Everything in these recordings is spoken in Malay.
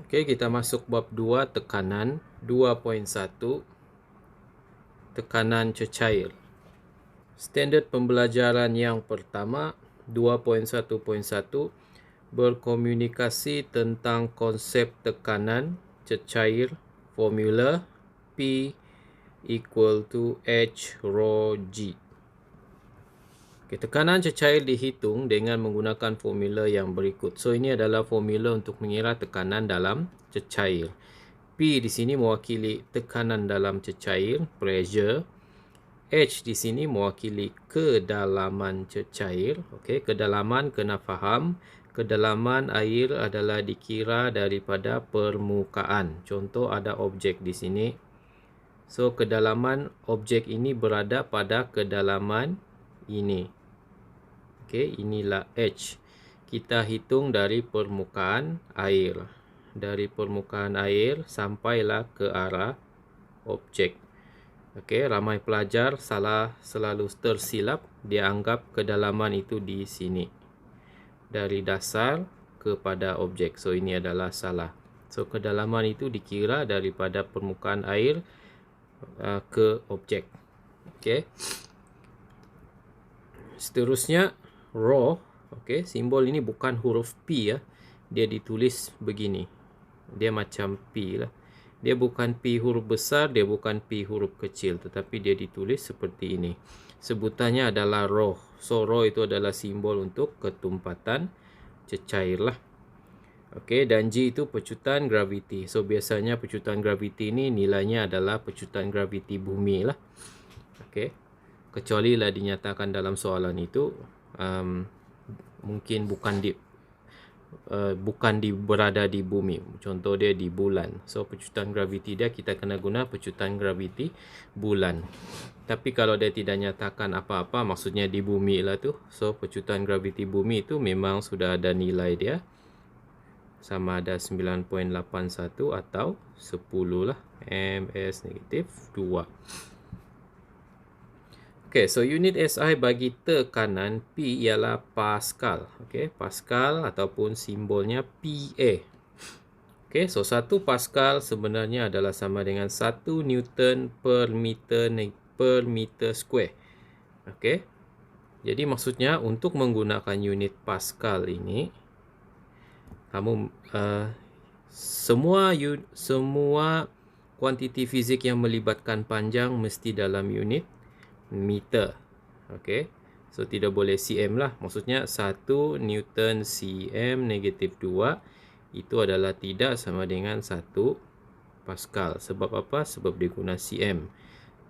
Okey, kita masuk bab 2, tekanan 2.1, tekanan cecair. Standard pembelajaran yang pertama 2.1.1 berkomunikasi tentang konsep tekanan cecair, formula P equal to H rho G. Okay, tekanan cecair dihitung dengan menggunakan formula yang berikut. So ini adalah formula untuk mengira tekanan dalam cecair. P di sini mewakili tekanan dalam cecair, pressure. H di sini mewakili kedalaman cecair. Okey, kedalaman kena faham. Kedalaman air adalah dikira daripada permukaan. Contoh ada objek di sini. So kedalaman objek ini berada pada kedalaman ini. Okey, inilah H. Kita hitung dari permukaan air. Dari permukaan air sampailah ke arah objek. Okey, ramai pelajar selalu tersilap. Dia anggap kedalaman itu di sini. Dari dasar kepada objek. So ini adalah salah. So kedalaman itu dikira daripada permukaan air ke objek. Okey. Seterusnya rho. Okey, simbol ini bukan huruf P ya. Dia ditulis begini. Dia macam P lah. Dia bukan P huruf besar, dia bukan P huruf kecil, tetapi dia ditulis seperti ini. Sebutannya adalah rho. So rho itu adalah simbol untuk ketumpatan cecair lah. Okey, dan G itu pecutan graviti. So biasanya pecutan graviti ini nilainya adalah pecutan graviti bumi lah. Okey. Kecuali lah dinyatakan dalam soalan itu mungkin bukan berada di bumi. Contoh dia di bulan. So pecutan graviti dia kita kena guna pecutan graviti bulan. Tapi kalau dia tidak nyatakan apa-apa, maksudnya di bumi lah tu. So pecutan graviti bumi itu memang sudah ada nilai dia. Sama ada 9.81 atau 10 lah. ms negatif 2. Okey, so unit SI bagi tekanan P ialah Pascal. Okey, Pascal ataupun simbolnya PA. Okey, so 1 Pascal sebenarnya adalah sama dengan 1 Newton per meter square. Okey. Jadi maksudnya untuk menggunakan unit Pascal ini kamu semua kuantiti fizik yang melibatkan panjang mesti dalam unit meter. Okey. So tidak boleh cm lah. Maksudnya 1 Newton cm negatif 2 itu adalah tidak sama dengan 1 Pascal. Sebab apa? Sebab dia guna cm.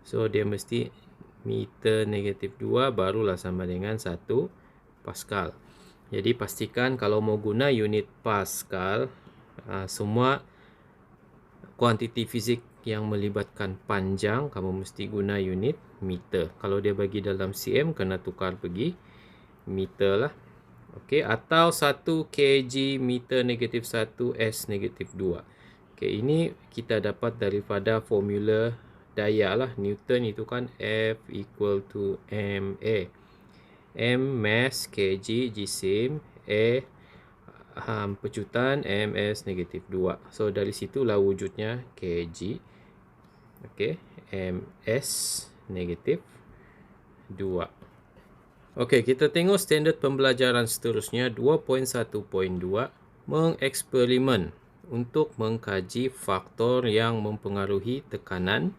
So dia mesti meter negatif 2 barulah sama dengan 1 Pascal. Jadi pastikan kalau mau guna unit Pascal, semua kuantiti fizik yang melibatkan panjang kamu mesti guna unit meter. Kalau dia bagi dalam cm kena tukar pergi meter lah. Okey, atau 1 kg meter negatif 1 s negatif 2. Okey, ini kita dapat daripada formula daya lah. Newton itu kan F equal to ma. M mass kg jisim, A pecutan, ms negatif 2. So dari situlah wujudnya kg. Okey, ms negatif 2. Okey, kita tengok standard pembelajaran seterusnya 2.1.2 mengeksperimen untuk mengkaji faktor yang mempengaruhi tekanan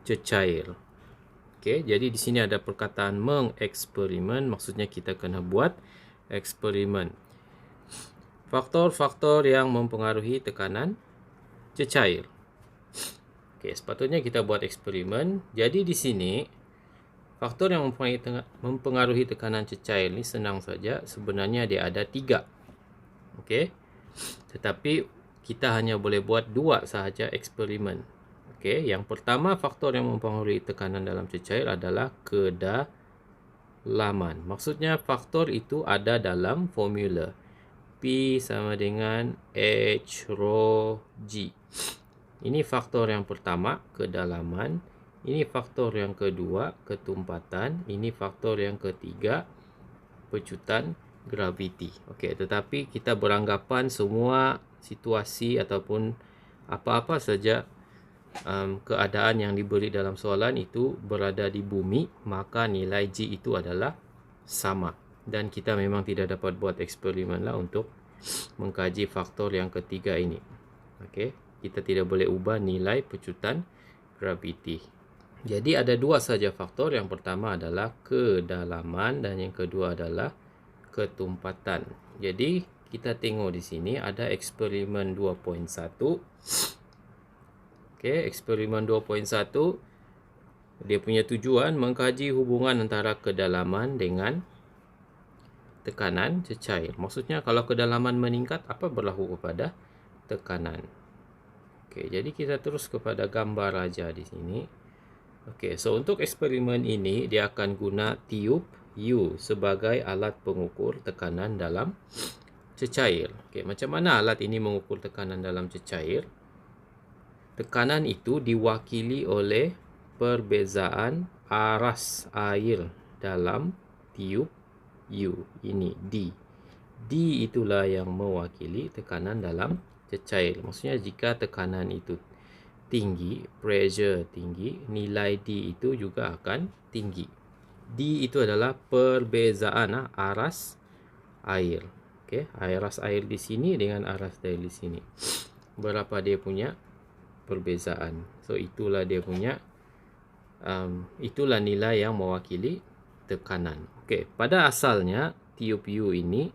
cecair. Okey, jadi di sini ada perkataan mengeksperimen, maksudnya kita kena buat eksperimen. Faktor-faktor yang mempengaruhi tekanan cecair. Okey, sepatutnya kita buat eksperimen. Jadi di sini faktor yang mempengaruhi tekanan cecair ni senang saja. Sebenarnya dia ada 3. Okey. Tetapi kita hanya boleh buat 2 sahaja eksperimen. Okey, yang pertama faktor yang mempengaruhi tekanan dalam cecair adalah kedalaman. Maksudnya faktor itu ada dalam formula. P sama dengan H rho G. Ini faktor yang pertama, kedalaman. Ini faktor yang kedua, ketumpatan. Ini faktor yang ketiga, pecutan graviti. Okey, tetapi kita beranggapan semua situasi ataupun apa-apa saja keadaan yang diberi dalam soalan itu berada di bumi, maka nilai G itu adalah sama. Dan kita memang tidak dapat buat eksperimen lah untuk mengkaji faktor yang ketiga ini. Okey, kita tidak boleh ubah nilai pecutan graviti. Jadi ada dua saja faktor. Yang pertama adalah kedalaman dan yang kedua adalah ketumpatan. Jadi kita tengok di sini ada eksperimen 2.1. Okey, eksperimen 2.1 dia punya tujuan mengkaji hubungan antara kedalaman dengan tekanan cecair. Maksudnya kalau kedalaman meningkat, apa berlaku kepada tekanan? Okey, jadi kita terus kepada gambar aja di sini. Okey, so untuk eksperimen ini dia akan guna tiup U sebagai alat pengukur tekanan dalam cecair. Okey, macam mana alat ini mengukur tekanan dalam cecair? Tekanan itu diwakili oleh perbezaan aras air dalam tiup U. Ini D. D itulah yang mewakili tekanan dalam cecair. Maksudnya jika tekanan itu tinggi, pressure tinggi, nilai D itu juga akan tinggi. D itu adalah perbezaan aras air. Okey, aras air di sini dengan aras air di sini. Berapa dia punya perbezaan. So itulah dia punya itulah nilai yang mewakili tekanan. Okey, pada asalnya tiup U ini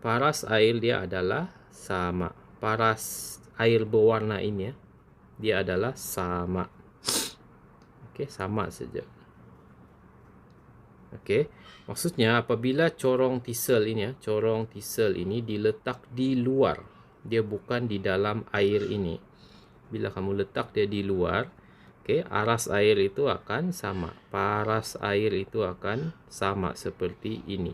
paras air dia adalah sama. Paras air berwarna ini ya, dia adalah sama. Okey, sama saja. Okey, maksudnya apabila corong tisel ini ya, corong tisel ini diletak di luar, dia bukan di dalam air ini. Bila kamu letak dia di luar, okey, aras air itu akan sama. Paras air itu akan sama seperti ini.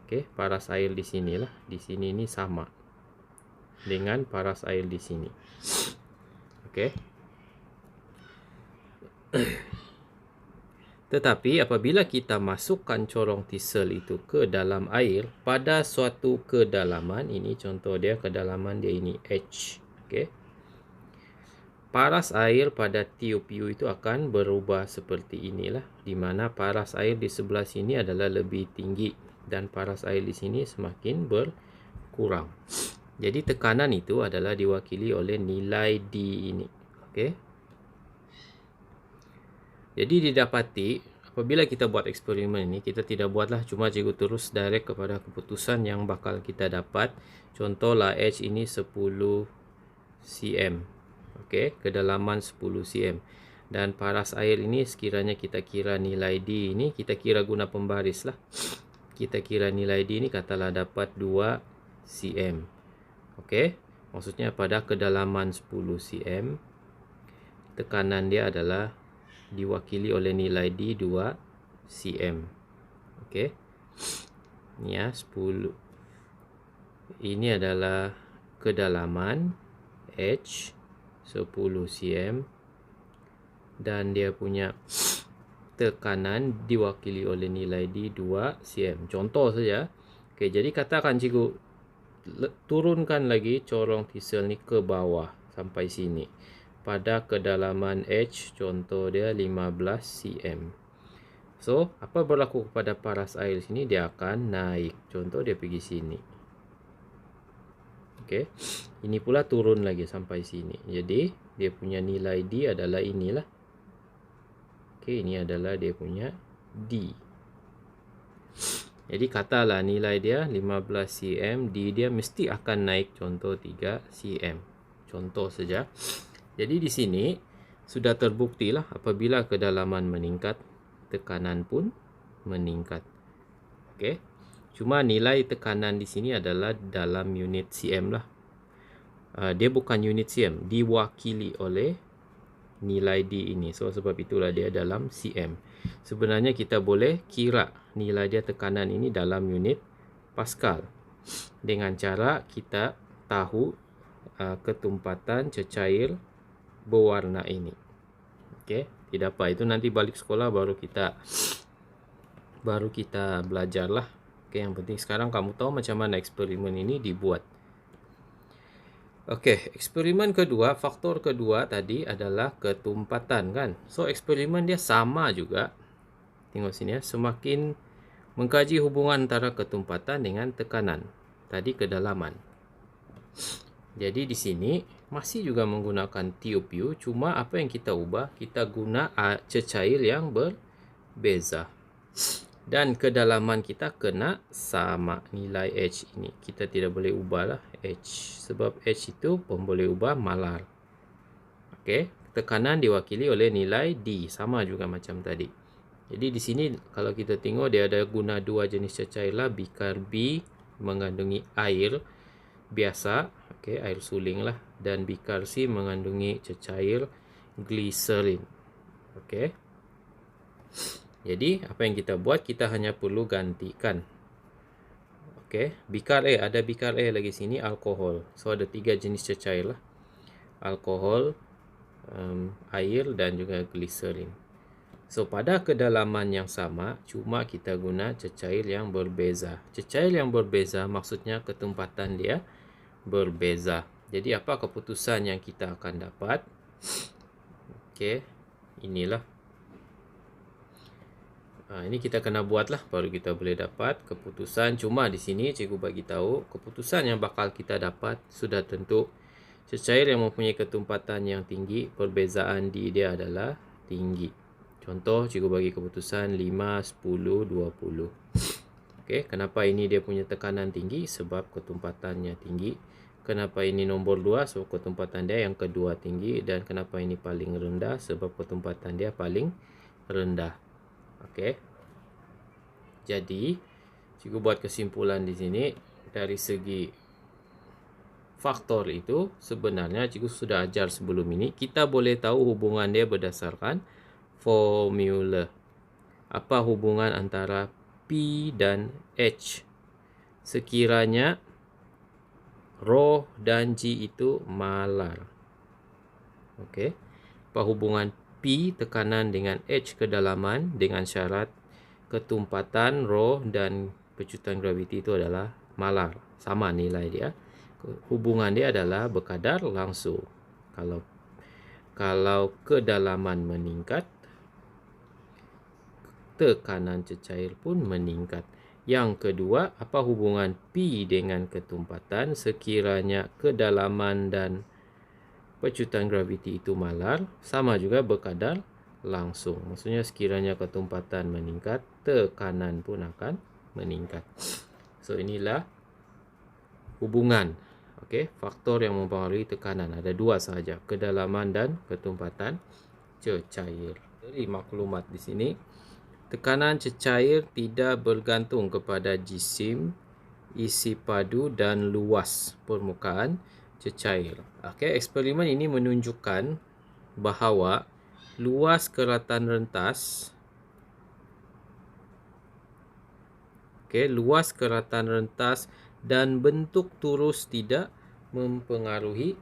Okey, paras air di sinilah, di sini ini sama dengan paras air di sini. Okey. Tetapi apabila kita masukkan corong tisel itu ke dalam air pada suatu kedalaman, ini contoh dia, kedalaman dia ini H. Okey. Paras air pada tiup U itu akan berubah seperti inilah, di mana paras air di sebelah sini adalah lebih tinggi dan paras air di sini semakin berkurang. Jadi tekanan itu adalah diwakili oleh nilai D ini. Okey. Jadi didapati apabila kita buat eksperimen ini, kita tidak buatlah cuma cikgu terus direct kepada keputusan yang bakal kita dapat. Contohlah H ini 10 cm. Okey, kedalaman 10 cm. Dan paras air ini sekiranya kita kira nilai D ini, kita kira guna pembaris lah. Kita kira nilai D ini katalah dapat 2 cm. Okey, maksudnya pada kedalaman 10 cm, tekanan dia adalah diwakili oleh nilai D 2 cm. Okey. Ni ya 10. Ini adalah kedalaman H 10 cm dan dia punya tekanan diwakili oleh nilai D 2 cm. Contoh saja. Okey, jadi katakan cikgu turunkan lagi corong tisel ni ke bawah sampai sini. Pada kedalaman H, contoh dia 15 cm. So, apa berlaku kepada paras air sini? Dia akan naik. Contoh dia pergi sini. Okey. Ini pula turun lagi sampai sini. Jadi, dia punya nilai D adalah inilah. Okey, ini adalah dia punya D. Jadi, katalah nilai dia 15 cm, D dia mesti akan naik contoh 3 cm. Contoh saja. Jadi di sini sudah terbuktilah apabila kedalaman meningkat, tekanan pun meningkat. Okey. Cuma nilai tekanan di sini adalah dalam unit cm lah. Dia bukan unit cm, diwakili oleh nilai D ini. So sebab itulah dia dalam cm. Sebenarnya kita boleh kira nilai dia tekanan ini dalam unit Pascal dengan cara kita tahu ketumpatan cecair berwarna ini. Okey, tidak apa, itu nanti balik sekolah baru kita belajarlah. Okey, yang penting sekarang kamu tahu macam mana eksperimen ini dibuat. Okey, eksperimen kedua, faktor kedua tadi adalah ketumpatan kan. So eksperimen dia sama juga. Tengok sini ya, semakin mengkaji hubungan antara ketumpatan dengan tekanan. Tadi kedalaman. Jadi di sini masih juga menggunakan TOPU, cuma apa yang kita ubah, kita guna cecair yang berbeza. Dan kedalaman kita kena sama nilai H ini. Kita tidak boleh ubah lah H. Sebab H itu pun boleh ubah malar. Okey, tekanan diwakili oleh nilai D. Sama juga macam tadi. Jadi di sini kalau kita tengok dia ada guna dua jenis cecair lah. Bikar B mengandungi air biasa. Okey, air suling lah. Dan bikar C mengandungi cecair gliserin. Okey. Jadi, apa yang kita buat, kita hanya perlu gantikan. Okey, bikar A, ada bikar A lagi sini, alkohol. So, ada 3 jenis cecair lah. Alkohol, air dan juga gliserin. So, pada kedalaman yang sama, cuma kita guna cecair yang berbeza. Cecair yang berbeza maksudnya ketumpatan dia berbeza. Jadi, apa keputusan yang kita akan dapat? Okey, inilah. Ini kita kena buat lah baru kita boleh dapat keputusan. Cuma di sini cikgu bagi tahu keputusan yang bakal kita dapat sudah tentu cecair yang mempunyai ketumpatan yang tinggi, perbezaan di dia adalah tinggi. Contoh cikgu bagi keputusan 5, 10, 20. Okey, kenapa ini dia punya tekanan tinggi? Sebab ketumpatannya tinggi. Kenapa ini nombor 2? Sebab ketumpatan dia yang kedua tinggi. Dan kenapa ini paling rendah? Sebab ketumpatan dia paling rendah. Okey. Jadi, cikgu buat kesimpulan di sini dari segi faktor itu sebenarnya cikgu sudah ajar sebelum ini. Kita boleh tahu hubungan dia berdasarkan formula. Apa hubungan antara P dan H? Sekiranya Rho dan G itu malar. Okey. Apa hubungan P tekanan dengan H kedalaman dengan syarat ketumpatan Rho dan pecutan graviti itu adalah malar. Sama nilai dia. Hubungan dia adalah berkadar langsung. Kalau kedalaman meningkat, tekanan cecair pun meningkat. Yang kedua, apa hubungan P dengan ketumpatan sekiranya kedalaman dan pecutan graviti itu malar, sama juga berkadar langsung. Maksudnya sekiranya ketumpatan meningkat, tekanan pun akan meningkat. So inilah hubungan. Okey, faktor yang mempengaruhi tekanan ada 2 sahaja, kedalaman dan ketumpatan cecair. Jadi maklumat di sini, tekanan cecair tidak bergantung kepada jisim, isi padu dan luas permukaan cecair. Okey, eksperimen ini menunjukkan bahawa luas keratan rentas luas keratan rentas dan bentuk turus tidak mempengaruhi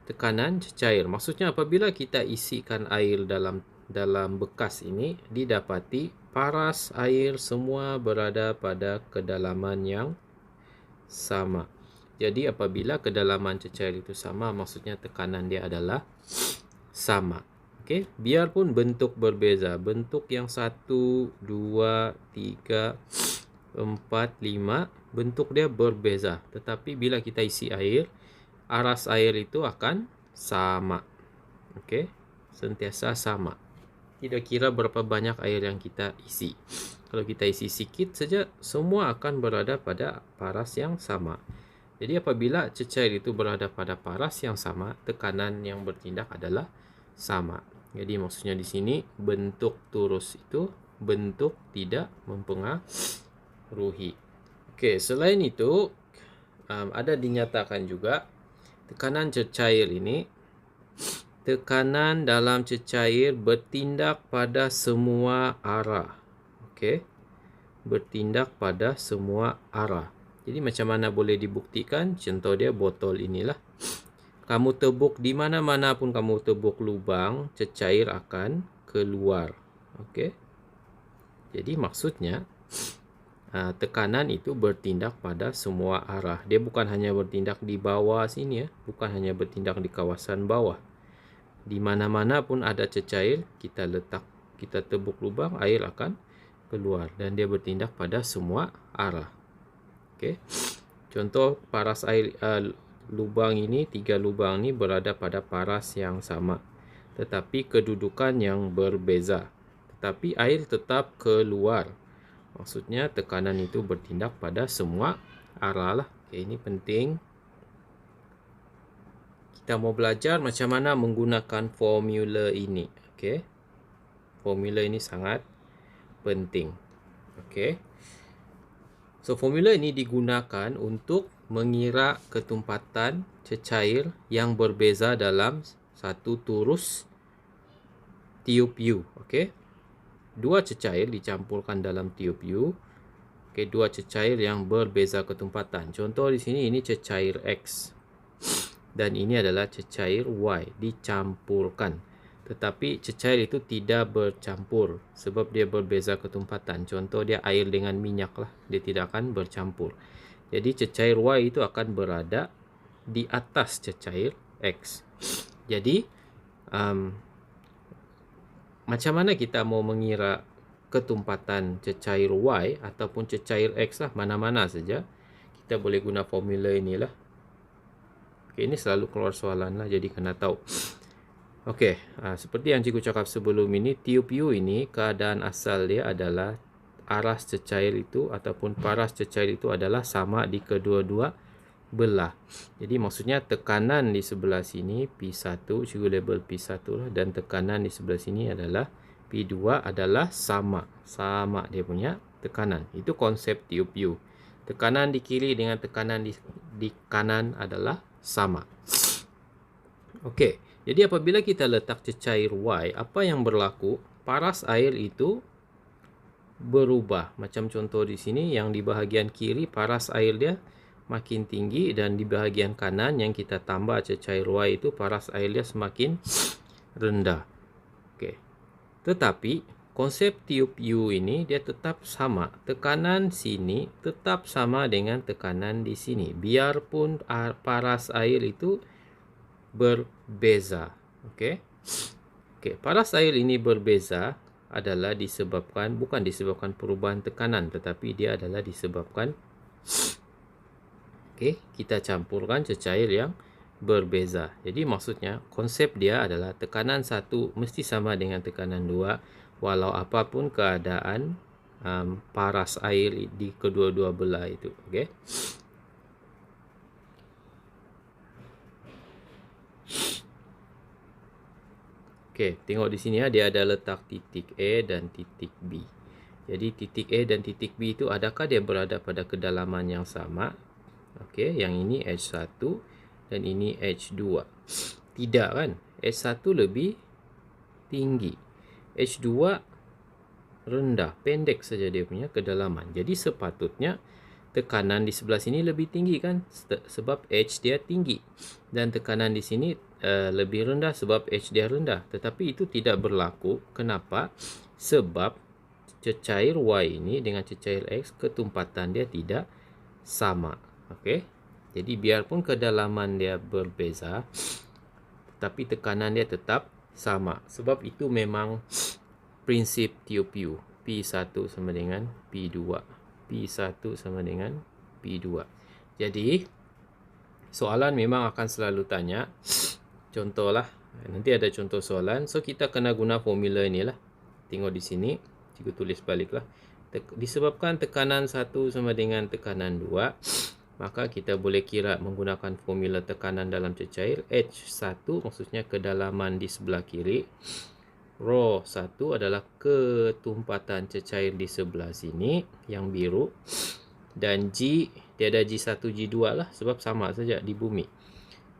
tekanan cecair. Maksudnya apabila kita isikan air dalam bekas ini, didapati paras air semua berada pada kedalaman yang sama. Jadi apabila kedalaman cecair itu sama, maksudnya tekanan dia adalah sama. Okey, biarpun bentuk berbeza, bentuk yang 1, 2, 3, 4, 5, bentuk dia berbeza. Tetapi bila kita isi air, aras air itu akan sama. Okey, sentiasa sama. Tidak kira berapa banyak air yang kita isi. Kalau kita isi sikit saja, semua akan berada pada paras yang sama. Jadi apabila cecair itu berada pada paras yang sama, tekanan yang bertindak adalah sama. Jadi maksudnya di sini bentuk turus itu bentuk tidak mempengaruhi. Okey, selain itu ada dinyatakan juga tekanan cecair ini, tekanan dalam cecair bertindak pada semua arah. Okey, bertindak pada semua arah. Jadi macam mana boleh dibuktikan? Contoh dia botol inilah. Kamu tebuk di mana-mana pun kamu tebuk lubang, cecair akan keluar. Okey. Jadi maksudnya tekanan itu bertindak pada semua arah. Dia bukan hanya bertindak di bawah sini ya, bukan hanya bertindak di kawasan bawah. Di mana-mana pun ada cecair, kita tebuk lubang, air akan keluar dan dia bertindak pada semua arah. Okey. Contoh paras air lubang ini, 3 lubang ini berada pada paras yang sama, tetapi kedudukan yang berbeza. Tetapi air tetap keluar. Maksudnya tekanan itu bertindak pada semua arah lah. Okay, ini penting. Kita mau belajar macam mana menggunakan formula ini. Okay. Formula ini sangat penting. Okay. So, formula ini digunakan untuk mengira ketumpatan cecair yang berbeza dalam satu turus tiup U. Okay. Dua cecair dicampurkan dalam tiup U. Okey, dua cecair yang berbeza ketumpatan. Contoh di sini ini cecair X dan ini adalah cecair Y dicampurkan. Tetapi cecair itu tidak bercampur sebab dia berbeza ketumpatan. Contoh dia air dengan minyak lah, dia tidak akan bercampur. Jadi cecair Y itu akan berada di atas cecair X. Jadi macam mana kita mau mengira ketumpatan cecair Y ataupun cecair X lah, mana-mana saja, kita boleh guna formula inilah. Okey, ini selalu keluar soalan lah, jadi kena tahu. Okey, seperti yang cikgu cakap sebelum ini, tiup U ini keadaan asal dia adalah aras cecair itu ataupun paras cecair itu adalah sama di kedua-dua belah. Jadi maksudnya tekanan di sebelah sini P1, cikgu label P1 lah, dan tekanan di sebelah sini adalah P2 adalah sama dia punya tekanan. Itu konsep tiup U. Tekanan di kiri dengan tekanan di kanan adalah sama. Okey, jadi apabila kita letak cecair Y, apa yang berlaku? Paras air itu berubah. Macam contoh di sini yang di bahagian kiri paras air dia makin tinggi dan di bahagian kanan yang kita tambah cecair Y itu paras air dia semakin rendah. Okey. Tetapi konsep tiup U ini dia tetap sama. Tekanan sini tetap sama dengan tekanan di sini. Biarpun paras air itu berbeza. Okey. Okey, paras air ini berbeza adalah bukan disebabkan perubahan tekanan, tetapi dia adalah disebabkan kita campurkan cecair yang berbeza. Jadi maksudnya konsep dia adalah tekanan 1 mesti sama dengan tekanan 2 walau apapun keadaan paras air di kedua-dua belah itu. Okey. Okey, tengok di sini ya, dia ada letak titik A dan titik B. Jadi titik A dan titik B itu adakah dia berada pada kedalaman yang sama? Okey, yang ini H1 dan ini H2. Tidak kan? H1 lebih tinggi. H2 rendah, pendek saja dia punya kedalaman. Jadi sepatutnya tekanan di sebelah sini lebih tinggi kan? Sebab H dia tinggi. Dan tekanan di sini lebih rendah sebab H dia rendah. Tetapi itu tidak berlaku. Kenapa? Sebab cecair Y ini dengan cecair X ketumpatan dia tidak sama. Okey. Jadi biarpun kedalaman dia berbeza, tapi tekanan dia tetap sama. Sebab itu memang prinsip tiup U. P1 sama dengan P2. P1 sama dengan P2. Jadi soalan memang akan selalu tanya. Contohlah, nanti ada contoh soalan. So kita kena guna formula inilah. Tengok di sini, cikgu tulis baliklah. Disebabkan tekanan 1 sama dengan tekanan 2, maka kita boleh kira menggunakan formula tekanan dalam cecair. H1 maksudnya kedalaman di sebelah kiri. Rho1 adalah ketumpatan cecair di sebelah sini yang biru. Dan G, dia ada G1, G2 lah sebab sama saja di bumi.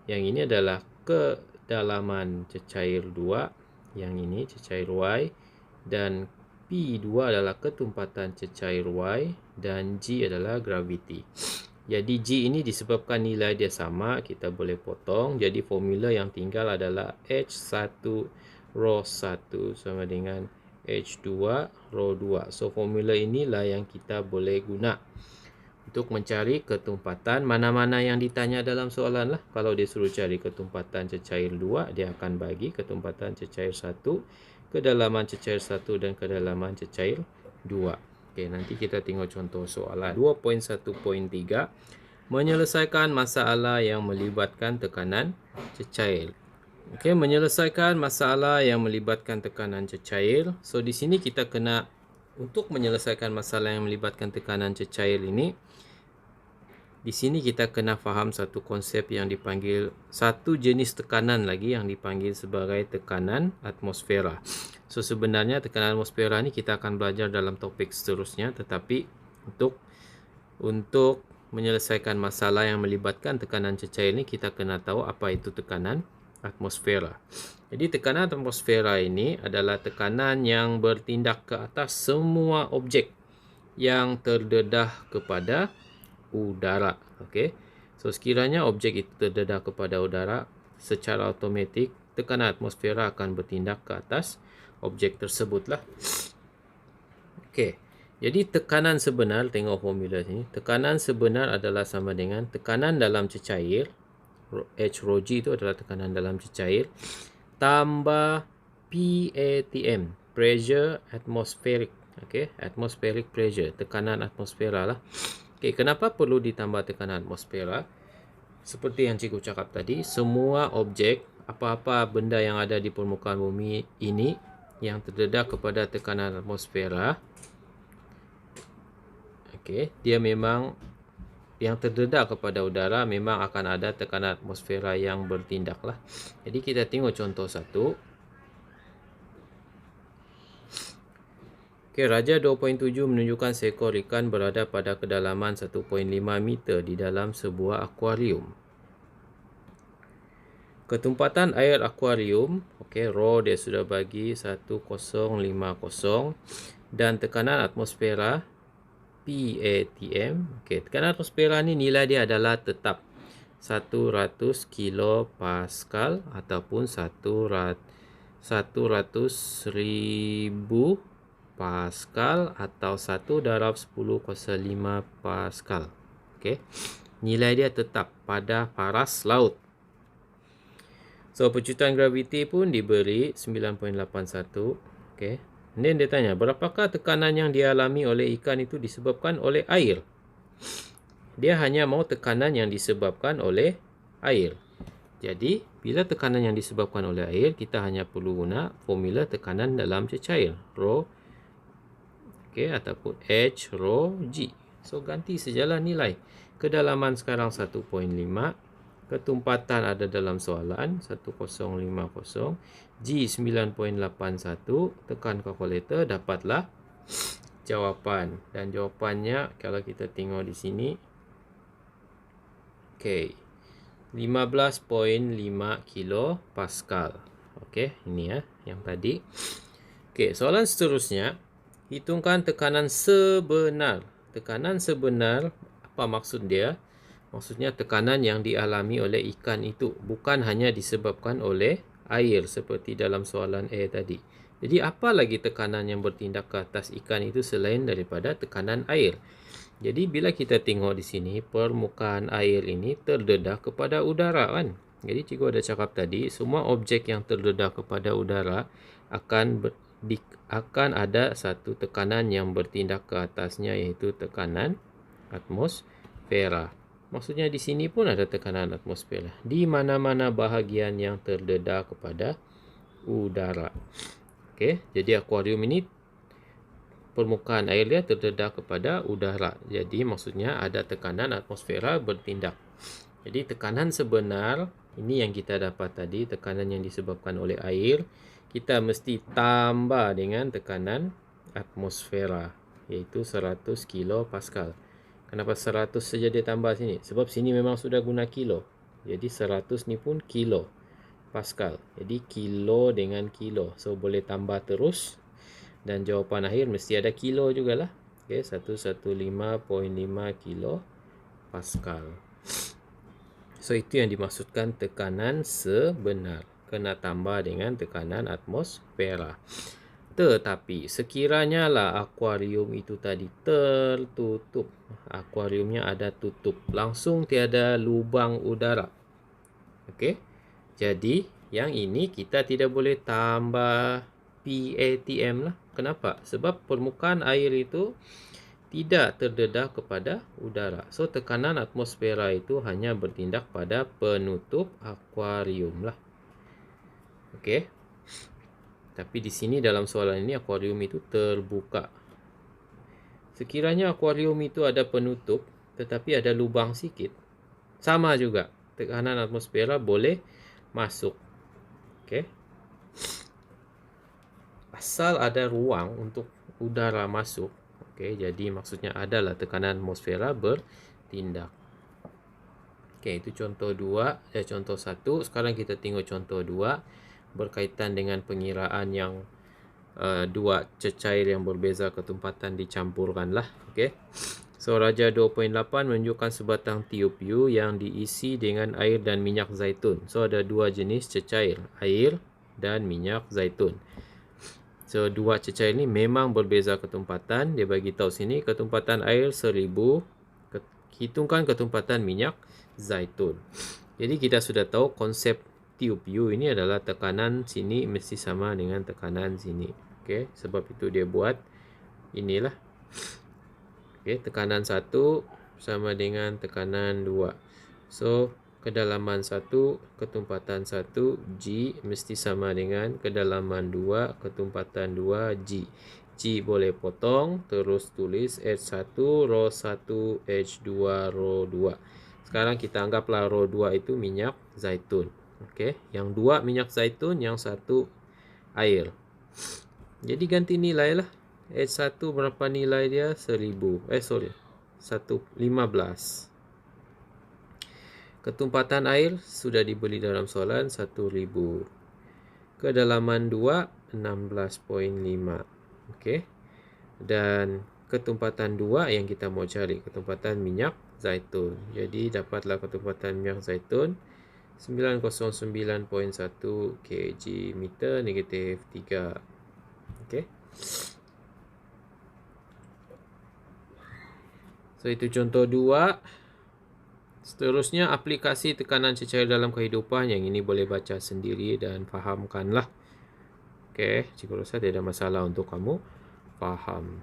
Yang ini adalah kedalaman cecair 2. Yang ini cecair Y. Dan P2 adalah ketumpatan cecair Y. Dan G adalah graviti. Jadi G ini disebabkan nilai dia sama, kita boleh potong. Jadi formula yang tinggal adalah H1 Rho1 sama dengan H2 rho 2. So formula inilah yang kita boleh guna untuk mencari ketumpatan mana-mana yang ditanya dalam soalan lah. Kalau dia suruh cari ketumpatan cecair 2, dia akan bagi ketumpatan cecair 1, kedalaman cecair 1 dan kedalaman cecair 2. Okey, nanti kita tengok contoh soalan 2.1.3, menyelesaikan masalah yang melibatkan tekanan cecair. Okey, menyelesaikan masalah yang melibatkan tekanan cecair. So di sini kita kena, untuk menyelesaikan masalah yang melibatkan tekanan cecair ini, di sini kita kena faham satu konsep yang dipanggil, satu jenis tekanan lagi yang dipanggil sebagai tekanan atmosfera. So sebenarnya tekanan atmosfera ni kita akan belajar dalam topik seterusnya, tetapi untuk menyelesaikan masalah yang melibatkan tekanan cecair ni, kita kena tahu apa itu tekanan atmosfera. Jadi tekanan atmosfera ini adalah tekanan yang bertindak ke atas semua objek yang terdedah kepada udara. Okey. So sekiranya objek itu terdedah kepada udara, secara automatik tekanan atmosfera akan bertindak ke atas objek tersebutlah. Okey. Jadi tekanan sebenar, tengok formula sini. Tekanan sebenar adalah sama dengan tekanan dalam cecair, H rho G itu adalah tekanan dalam cecair, tambah PATM, pressure atmospheric. Okey, atmospheric pressure, tekanan atmosfera lah. Okey, kenapa perlu ditambah tekanan atmosfera? Seperti yang cikgu cakap tadi, semua objek, apa-apa benda yang ada di permukaan bumi ini yang terdedah kepada tekanan atmosfera, okey, dia memang yang terdedah kepada udara memang akan ada tekanan atmosfera yang bertindak lah. Jadi kita tengok contoh satu. Okey, Raja 2.7 menunjukkan seekor ikan berada pada kedalaman 1.5 meter di dalam sebuah akuarium. Ketumpatan air akuarium, okey, rho dia sudah bagi 1050 dan tekanan atmosfera PATM. Okey, tekanan atmosfera ni nilai dia adalah tetap 100 kilopascal ataupun 100,000 Pascal atau 1/10⁵ Pascal. Okey. Nilai dia tetap pada paras laut. So pecutan graviti pun diberi 9.81. Okey. Then dia tanya, berapakah tekanan yang dialami oleh ikan itu disebabkan oleh air? Dia hanya mau tekanan yang disebabkan oleh air. Jadi, bila tekanan yang disebabkan oleh air, kita hanya perlu guna formula tekanan dalam cecair, rho, okey, ataupun H rho G. So ganti sajalah nilai. Kedalaman sekarang 1.5, ketumpatan ada dalam soalan 1050, G 9.81, tekan kalkulator, dapatlah jawapan. Dan jawapannya kalau kita tengok di sini, okey, 15.5 kilopascal. Okey, ini ya yang tadi. Okey, soalan seterusnya, hitungkan tekanan sebenar. Tekanan sebenar, apa maksud dia? Maksudnya tekanan yang dialami oleh ikan itu, bukan hanya disebabkan oleh air seperti dalam soalan A tadi. Jadi apa lagi tekanan yang bertindak ke atas ikan itu selain daripada tekanan air? Jadi bila kita tengok di sini, permukaan air ini terdedah kepada udara kan? Jadi cikgu ada cakap tadi, semua objek yang terdedah kepada udara akan ada satu tekanan yang bertindak ke atasnya, iaitu tekanan atmosfera. Maksudnya di sini pun ada tekanan atmosfera di mana-mana bahagian yang terdedah kepada udara. Okey, jadi akuarium ini permukaan air dia terdedah kepada udara. Jadi maksudnya ada tekanan atmosfera bertindak. Jadi tekanan sebenar ini yang kita dapat tadi, tekanan yang disebabkan oleh air, kita mesti tambah dengan tekanan atmosfera, iaitu 100 kilopascal. Kenapa 100 saja dia tambah sini? Sebab sini memang sudah guna kilo. Jadi 100 ni pun kilo pascal. Jadi kilo dengan kilo. So boleh tambah terus. Dan jawapan akhir mesti ada kilo jugalah. Okay, 115.5 kilo pascal. So itu yang dimaksudkan tekanan sebenar. Kena tambah dengan tekanan atmosfera. Tetapi sekiranya lah akuarium itu tadi tertutup, akuariumnya ada tutup, langsung tiada lubang udara. Okey. Jadi yang ini kita tidak boleh tambah PATM lah. Kenapa? Sebab permukaan air itu tidak terdedah kepada udara. So tekanan atmosfera itu hanya bertindak pada penutup akuarium lah. Okey. Tapi di sini dalam soalan ini akuarium itu terbuka. Sekiranya akuarium itu ada penutup tetapi ada lubang sikit, sama juga. Tekanan atmosfera boleh masuk. Okey. Asal ada ruang untuk udara masuk. Okey, jadi maksudnya adalah tekanan atmosfera bertindak. Okey, itu contoh 2, contoh 1. Sekarang kita tengok contoh 2 berkaitan dengan pengiraan yang dua cecair yang berbeza ketumpatan dicampurkan lah. Okey. So Raja 2.8 menunjukkan sebatang TiuPu yang diisi dengan air dan minyak zaitun. So ada dua jenis cecair, air dan minyak zaitun. So dua cecair ini memang berbeza ketumpatan. Dia bagi tahu sini ketumpatan air 1000, hitungkan ketumpatan minyak zaitun. Jadi kita sudah tahu konsep TiuPu ini adalah tekanan sini mesti sama dengan tekanan sini. Okey, sebab itu dia buat inilah. Okey, tekanan 1 sama dengan tekanan 2. So kedalaman 1, ketumpatan 1 G mesti sama dengan kedalaman 2, ketumpatan 2 G. G boleh potong, terus tulis H1, rho 1, H2, rho 2. Sekarang kita anggaplah rho 2 itu minyak zaitun. Okey, yang 2 minyak zaitun, yang 1 air. Jadi ganti nilai lah. H1 berapa nilai dia? 1000. 115. Ketumpatan air sudah diberi dalam soalan 1000. Kedalaman 2 16.5. Okey. Dan ketumpatan 2 yang kita mau cari ketumpatan minyak zaitun. Jadi dapatlah ketumpatan minyak zaitun 909.1 kg meter negatif 3. Okey. So itu contoh 2. Seterusnya aplikasi tekanan cecair dalam kehidupan, yang ini boleh baca sendiri dan fahamkanlah. Okey, cikgu rasa tidak ada masalah untuk kamu faham.